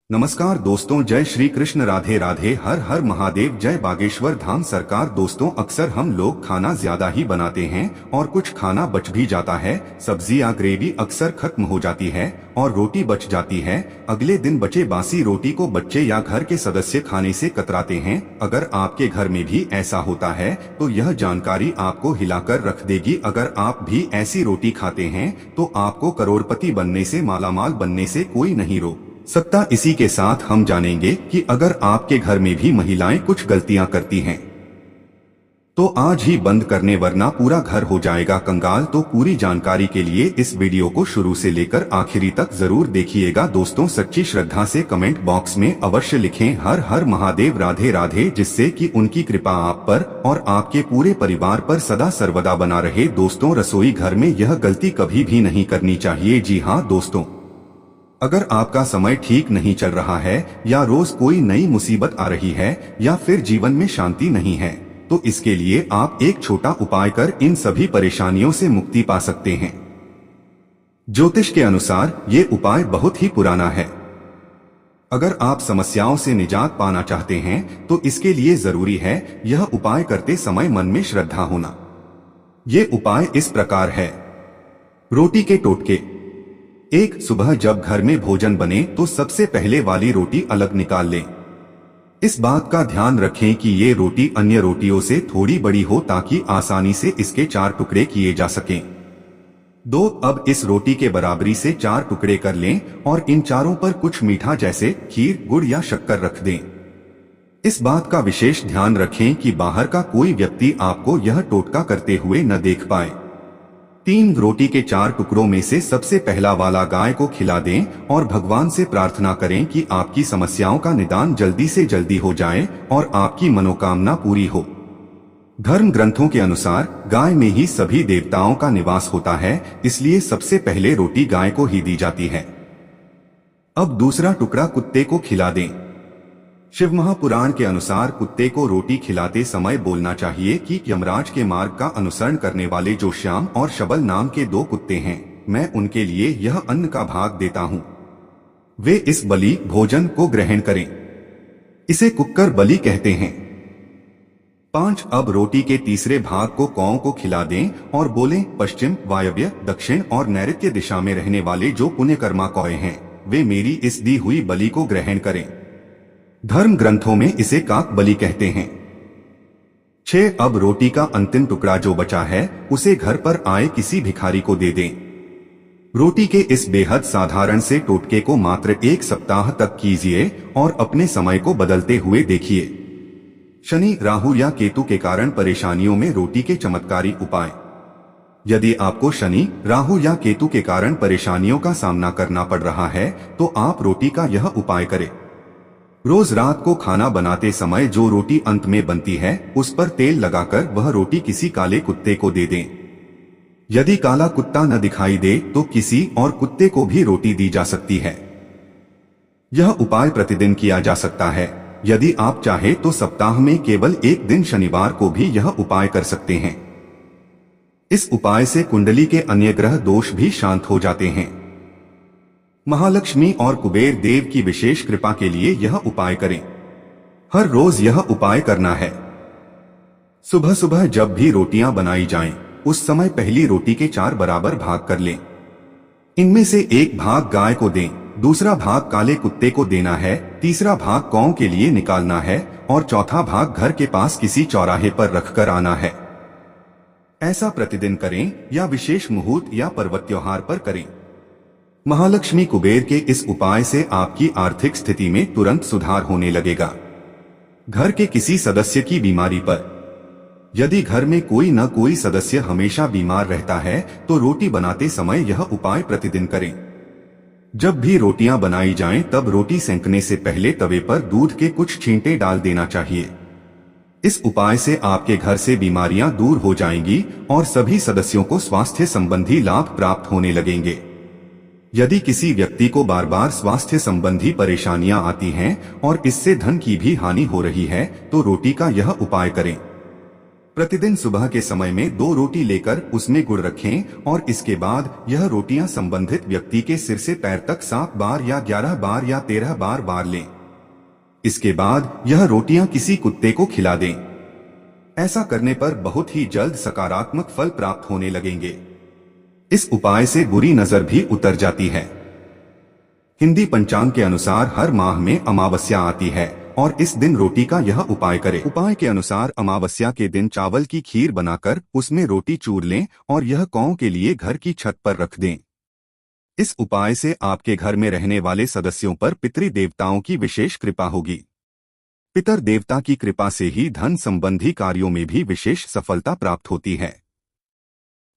नमस्कार दोस्तों, जय श्री कृष्ण, राधे राधे, हर हर महादेव, जय बागेश्वर धाम सरकार। दोस्तों, अक्सर हम लोग खाना ज्यादा ही बनाते हैं और कुछ खाना बच भी जाता है। सब्जी या ग्रेवी अक्सर खत्म हो जाती है और रोटी बच जाती है। अगले दिन बचे बासी रोटी को बच्चे या घर के सदस्य खाने से कतराते हैं। अगर आपके घर में भी ऐसा होता है तो यह जानकारी आपको हिलाकर रख देगी। अगर आप भी ऐसी रोटी खाते हैं तो आपको करोड़पति बनने से, मालामाल बनने से कोई नहीं रोक सकता। इसी के साथ हम जानेंगे कि अगर आपके घर में भी महिलाएं कुछ गलतियां करती हैं तो आज ही बंद करने, वरना पूरा घर हो जाएगा कंगाल। तो पूरी जानकारी के लिए इस वीडियो को शुरू से लेकर आखिरी तक जरूर देखिएगा। दोस्तों, सच्ची श्रद्धा से कमेंट बॉक्स में अवश्य लिखें हर हर महादेव, राधे राधे, जिससे कि उनकी कृपा आप पर और आपके पूरे परिवार पर सदा सर्वदा बना रहे। दोस्तों, रसोई घर में यह गलती कभी भी नहीं करनी चाहिए। जी हाँ दोस्तों, अगर आपका समय ठीक नहीं चल रहा है या रोज कोई नई मुसीबत आ रही है या फिर जीवन में शांति नहीं है तो इसके लिए आप एक छोटा उपाय कर इन सभी परेशानियों से मुक्ति पा सकते हैं। ज्योतिष के अनुसार ये उपाय बहुत ही पुराना है। अगर आप समस्याओं से निजात पाना चाहते हैं तो इसके लिए जरूरी है यह उपाय करते समय मन में श्रद्धा होना। ये उपाय इस प्रकार है। रोटी के टोटके। एक, सुबह जब घर में भोजन बने तो सबसे पहले वाली रोटी अलग निकाल लें। इस बात का ध्यान रखें कि ये रोटी अन्य रोटियों से थोड़ी बड़ी हो ताकि आसानी से इसके 4 टुकड़े किए जा सकें। 2, अब इस रोटी के बराबरी से 4 टुकड़े कर लें और इन चारों पर कुछ मीठा जैसे खीर, गुड़ या शक्कर रख दें। इस बात का विशेष ध्यान रखें कि बाहर का कोई व्यक्ति आपको यह टोटका करते हुए न देख पाए। 3, रोटी के 4 टुकड़ों में से सबसे पहला वाला गाय को खिला दें और भगवान से प्रार्थना करें कि आपकी समस्याओं का निदान जल्दी से जल्दी हो जाए और आपकी मनोकामना पूरी हो। धर्म ग्रंथों के अनुसार गाय में ही सभी देवताओं का निवास होता है, इसलिए सबसे पहले रोटी गाय को ही दी जाती है। अब दूसरा टुकड़ा कुत्ते को खिला दें। शिव महापुराण के अनुसार कुत्ते को रोटी खिलाते समय बोलना चाहिए कि यमराज के मार्ग का अनुसरण करने वाले जो श्याम और शबल नाम के 2 कुत्ते हैं, मैं उनके लिए यह अन्न का भाग देता हूँ, वे इस बलि भोजन को ग्रहण करें। इसे कुक्कर बलि कहते हैं। 5, अब रोटी के तीसरे भाग को कौओं को खिला दें और बोलें, पश्चिम, वायव्य, दक्षिण और नैऋत्य दिशा में रहने वाले जो पुण्यकर्मा कौए हैं वे मेरी इस दी हुई बलि को ग्रहण करें। धर्म ग्रंथों में इसे काक बलि कहते हैं। 6, अब रोटी का अंतिम टुकड़ा जो बचा है उसे घर पर आए किसी भिखारी को दे दें। रोटी के इस बेहद साधारण से टोटके को मात्र 1 सप्ताह तक कीजिए और अपने समय को बदलते हुए देखिए। शनि, राहु या केतु के कारण परेशानियों में रोटी के चमत्कारी उपाय। यदि आपको शनि, राहु या केतु के कारण परेशानियों का सामना करना पड़ रहा है तो आप रोटी का यह उपाय करें। रोज रात को खाना बनाते समय जो रोटी अंत में बनती है उस पर तेल लगाकर वह रोटी किसी काले कुत्ते को दे दें। यदि काला कुत्ता न दिखाई दे तो किसी और कुत्ते को भी रोटी दी जा सकती है। यह उपाय प्रतिदिन किया जा सकता है। यदि आप चाहे तो सप्ताह में केवल एक दिन शनिवार को भी यह उपाय कर सकते हैं। इस उपाय से कुंडली के अन्य ग्रह दोष भी शांत हो जाते हैं। महालक्ष्मी और कुबेर देव की विशेष कृपा के लिए यह उपाय करें। हर रोज यह उपाय करना है। सुबह सुबह जब भी रोटियां बनाई जाएं, उस समय पहली रोटी के 4 बराबर भाग कर लें। इनमें से एक भाग गाय को दें, दूसरा भाग काले कुत्ते को देना है, तीसरा भाग कौओं के लिए निकालना है और चौथा भाग घर के पास किसी चौराहे पर रखकर आना है। ऐसा प्रतिदिन करें या विशेष मुहूर्त या पर्व त्योहार पर करें। महालक्ष्मी कुबेर के इस उपाय से आपकी आर्थिक स्थिति में तुरंत सुधार होने लगेगा। घर के किसी सदस्य की बीमारी पर। यदि घर में कोई न कोई सदस्य हमेशा बीमार रहता है तो रोटी बनाते समय यह उपाय प्रतिदिन करें। जब भी रोटियां बनाई जाएं तब रोटी सेंकने से पहले तवे पर दूध के कुछ छींटे डाल देना चाहिए। इस उपाय से आपके घर से बीमारियां दूर हो जाएंगी और सभी सदस्यों को स्वास्थ्य संबंधी लाभ प्राप्त होने लगेंगे। यदि किसी व्यक्ति को बार बार स्वास्थ्य संबंधी परेशानियां आती हैं और इससे धन की भी हानि हो रही है तो रोटी का यह उपाय करें। प्रतिदिन सुबह के समय में 2 रोटी लेकर उसमें गुड़ रखें और इसके बाद यह रोटियां संबंधित व्यक्ति के सिर से पैर तक 7 बार या 11 बार या 13 बार लें। इसके बाद यह रोटियां किसी कुत्ते को खिला दें। ऐसा करने पर बहुत ही जल्द सकारात्मक फल प्राप्त होने लगेंगे। इस उपाय से बुरी नजर भी उतर जाती है। हिंदी पंचांग के अनुसार हर माह में अमावस्या आती है और इस दिन रोटी का यह उपाय करें। उपाय के अनुसार अमावस्या के दिन चावल की खीर बनाकर उसमें रोटी चूर लें और यह कौओं के लिए घर की छत पर रख दें। इस उपाय से आपके घर में रहने वाले सदस्यों पर पितृ देवताओं की विशेष कृपा होगी। पितर देवता की कृपा से ही धन संबंधी कार्यों में भी विशेष सफलता प्राप्त होती है।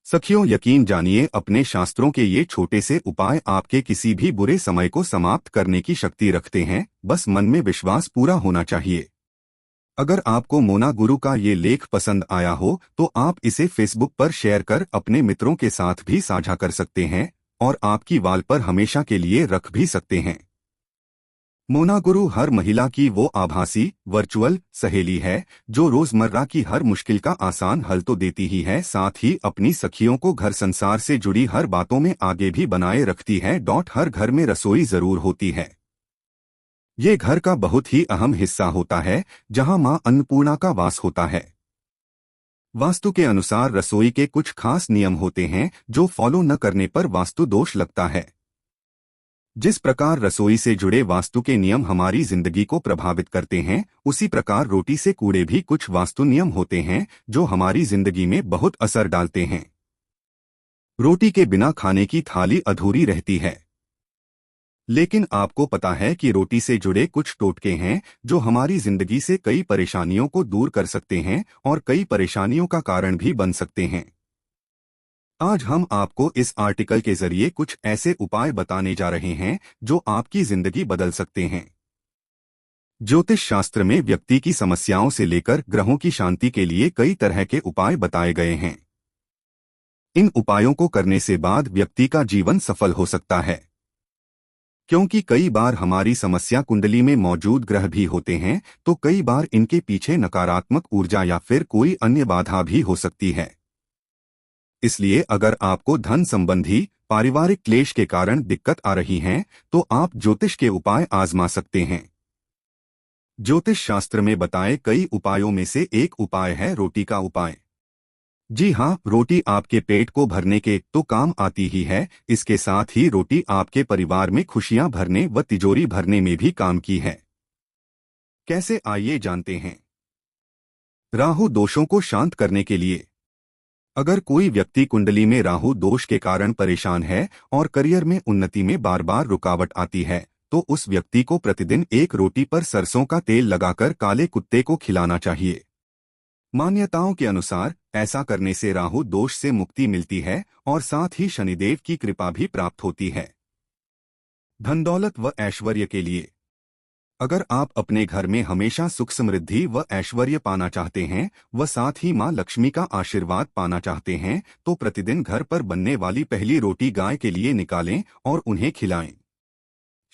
सखियों, यकीन जानिए, अपने शास्त्रों के ये छोटे से उपाय आपके किसी भी बुरे समय को समाप्त करने की शक्ति रखते हैं। बस मन में विश्वास पूरा होना चाहिए। अगर आपको मोना गुरु का ये लेख पसंद आया हो तो आप इसे फेसबुक पर शेयर कर अपने मित्रों के साथ भी साझा कर सकते हैं और आपकी वॉल पर हमेशा के लिए रख भी सकते हैं। मोना गुरु हर महिला की वो आभासी वर्चुअल सहेली है जो रोजमर्रा की हर मुश्किल का आसान हल तो देती ही है, साथ ही अपनी सखियों को घर संसार से जुड़ी हर बातों में आगे भी बनाए रखती है। हर घर में रसोई जरूर होती है। ये घर का बहुत ही अहम हिस्सा होता है जहां मां अन्नपूर्णा का वास होता है। वास्तु के अनुसार रसोई के कुछ खास नियम होते हैं जो फॉलो न करने पर वास्तु दोष लगता है। जिस प्रकार रसोई से जुड़े वास्तु के नियम हमारी जिंदगी को प्रभावित करते हैं, उसी प्रकार रोटी से जुड़े भी कुछ वास्तु नियम होते हैं जो हमारी जिंदगी में बहुत असर डालते हैं। रोटी के बिना खाने की थाली अधूरी रहती है। लेकिन आपको पता है कि रोटी से जुड़े कुछ टोटके हैं जो हमारी जिंदगी से कई परेशानियों को दूर कर सकते हैं और कई परेशानियों का कारण भी बन सकते हैं। आज हम आपको इस आर्टिकल के जरिए कुछ ऐसे उपाय बताने जा रहे हैं जो आपकी जिंदगी बदल सकते हैं। ज्योतिष शास्त्र में व्यक्ति की समस्याओं से लेकर ग्रहों की शांति के लिए कई तरह के उपाय बताए गए हैं। इन उपायों को करने से बाद व्यक्ति का जीवन सफल हो सकता है, क्योंकि कई बार हमारी समस्या कुंडली में मौजूद ग्रह भी होते हैं, तो कई बार इनके पीछे नकारात्मक ऊर्जा या फिर कोई अन्य बाधा भी हो सकती है। इसलिए अगर आपको धन संबंधी पारिवारिक क्लेश के कारण दिक्कत आ रही है तो आप ज्योतिष के उपाय आजमा सकते हैं। ज्योतिष शास्त्र में बताए कई उपायों में से एक उपाय है रोटी का उपाय। जी हाँ, रोटी आपके पेट को भरने के तो काम आती ही है, इसके साथ ही रोटी आपके परिवार में खुशियां भरने व तिजोरी भरने में भी काम की है। कैसे, आइए जानते हैं। राहु दोषों को शांत करने के लिए। अगर कोई व्यक्ति कुंडली में राहु दोष के कारण परेशान है और करियर में उन्नति में बार बार रुकावट आती है, तो उस व्यक्ति को प्रतिदिन एक रोटी पर सरसों का तेल लगाकर काले कुत्ते को खिलाना चाहिए। मान्यताओं के अनुसार ऐसा करने से राहु दोष से मुक्ति मिलती है और साथ ही शनिदेव की कृपा भी प्राप्त होती है। धन दौलत व ऐश्वर्य के लिए। अगर आप अपने घर में हमेशा सुख समृद्धि व ऐश्वर्य पाना चाहते हैं व साथ ही मां लक्ष्मी का आशीर्वाद पाना चाहते हैं, तो प्रतिदिन घर पर बनने वाली पहली रोटी गाय के लिए निकालें और उन्हें खिलाएं।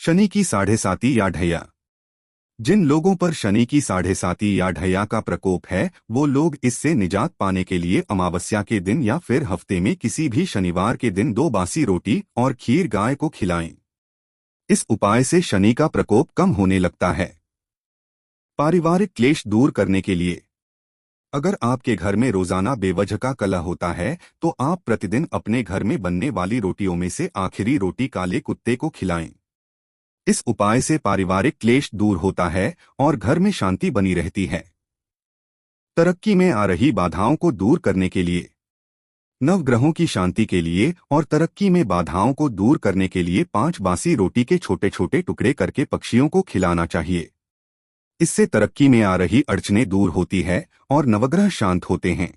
शनि की 7.5 या ढैया। जिन लोगों पर शनि की 7.5 या ढैया का प्रकोप है, वो लोग इससे निजात पाने के लिए अमावस्या के दिन या फिर हफ्ते में किसी भी शनिवार के दिन 2 बासी रोटी और खीर गाय को खिलाएं। इस उपाय से शनि का प्रकोप कम होने लगता है। पारिवारिक क्लेश दूर करने के लिए। अगर आपके घर में रोजाना बेवजह का कलह होता है तो आप प्रतिदिन अपने घर में बनने वाली रोटियों में से आखिरी रोटी काले कुत्ते को खिलाएं। इस उपाय से पारिवारिक क्लेश दूर होता है और घर में शांति बनी रहती है। तरक्की में आ रही बाधाओं को दूर करने के लिए। नवग्रहों की शांति के लिए और तरक्की में बाधाओं को दूर करने के लिए 5 बासी रोटी के छोटे छोटे टुकड़े करके पक्षियों को खिलाना चाहिए। इससे तरक्की में आ रही अड़चनें दूर होती है और नवग्रह शांत होते हैं।